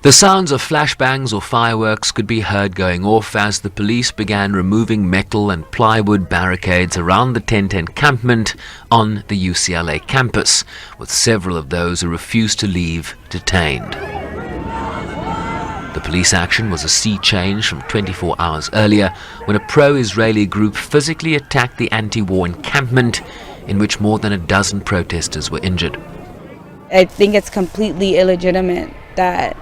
The sounds of flashbangs or fireworks could be heard going off as the police began removing metal and plywood barricades around the tent encampment on the UCLA campus, with several of those who refused to leave detained. The police action was a sea change from 24 hours earlier when a pro-Israeli group physically attacked the anti-war encampment in which more than a dozen protesters were injured. I think it's completely illegitimate that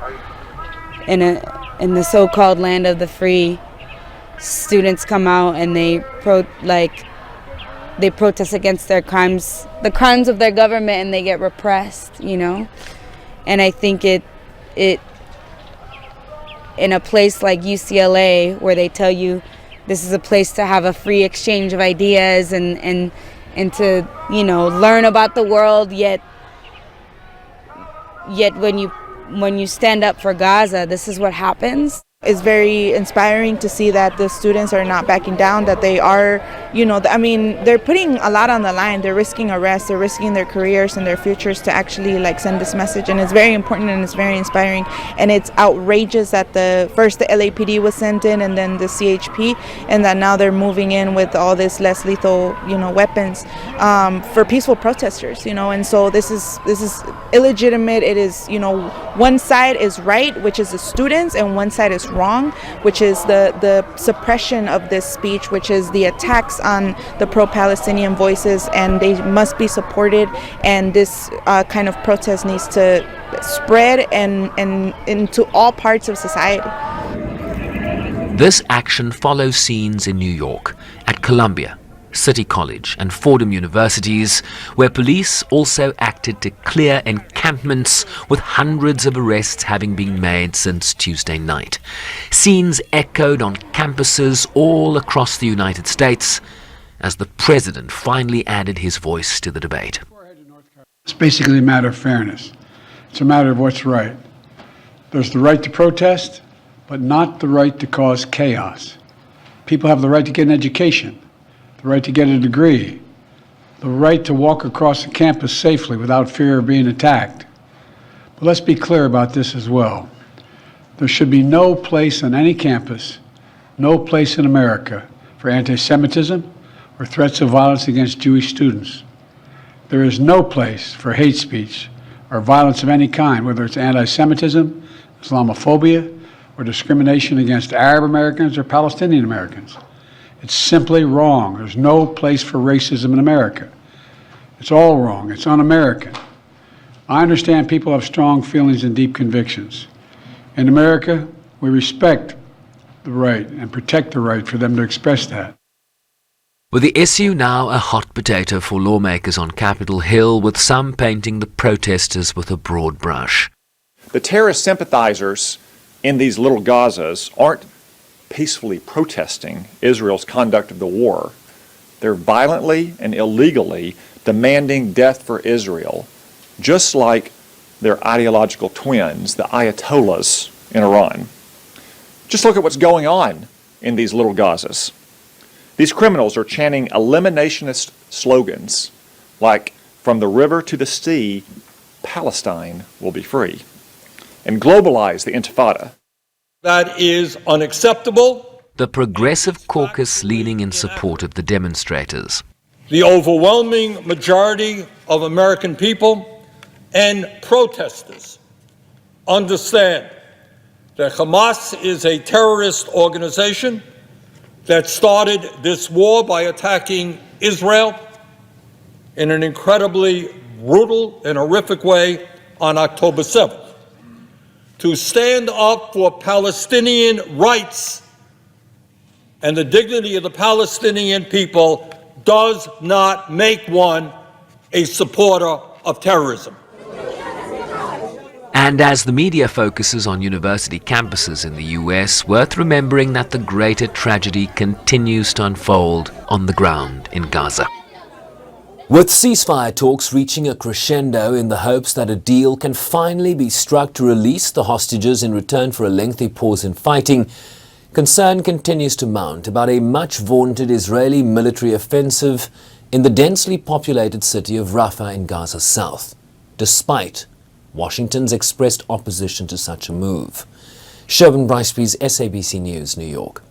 in the so-called land of the free, students come out and they protest against their crimes, the crimes of their government, and they get repressed, you know. And I think it in a place like UCLA, where they tell you this is a place to have a free exchange of ideas and to, you know, learn about the world, yet when you stand up for Gaza, this is what happens. It's very inspiring to see that the students are not backing down, that they are, you know, I mean, they're putting a lot on the line. They're risking arrest, they're risking their careers and their futures to actually send this message. And it's very important and it's very inspiring. And it's outrageous that first the LAPD was sent in and then the CHP, and that now they're moving in with all this less lethal, you know, weapons for peaceful protesters, you know. And so this is illegitimate. It is, you know, one side is right, which is the students, and one side is wrong, which is the suppression of this speech, which is the attacks on the pro-Palestinian voices, and they must be supported. And this kind of protest needs to spread and into all parts of society. This action follows scenes in New York, at Columbia, City College and Fordham universities, where police also acted to clear encampments, with hundreds of arrests having been made since Tuesday night. Scenes echoed on campuses all across the United States as the president finally added his voice to the debate. It's basically a matter of fairness. It's a matter of what's right. There's the right to protest, but not the right to cause chaos. People have the right to get an education, the right to get a degree, the right to walk across the campus safely without fear of being attacked. But let's be clear about this as well. There should be no place on any campus, no place in America for anti-Semitism or threats of violence against Jewish students. There is no place for hate speech or violence of any kind, whether it's anti-Semitism, Islamophobia, or discrimination against Arab Americans or Palestinian Americans. It's simply wrong. There's no place for racism in America. It's all wrong. It's un-American. I understand people have strong feelings and deep convictions. In America, we respect the right and protect the right for them to express that. With the issue now a hot potato for lawmakers on Capitol Hill, with some painting the protesters with a broad brush. The terrorist sympathizers in these little Gazas aren't peacefully protesting Israel's conduct of the war. They're violently and illegally demanding death for Israel, just like their ideological twins, the Ayatollahs in Iran. Just look at what's going on in these little Gazas. These criminals are chanting eliminationist slogans like, "From the river to the sea, Palestine will be free," and globalize the Intifada. That is unacceptable. The Progressive Caucus leaning in support of the demonstrators. The overwhelming majority of American people and protesters understand that Hamas is a terrorist organization that started this war by attacking Israel in an incredibly brutal and horrific way on October 7th. To stand up for Palestinian rights and the dignity of the Palestinian people does not make one a supporter of terrorism. And as the media focuses on university campuses in the US, worth remembering that the greater tragedy continues to unfold on the ground in Gaza. With ceasefire talks reaching a crescendo in the hopes that a deal can finally be struck to release the hostages in return for a lengthy pause in fighting, concern continues to mount about a much-vaunted Israeli military offensive in the densely populated city of Rafah in Gaza's south, despite Washington's expressed opposition to such a move. Sherwin Bryce-Pease, SABC News, New York.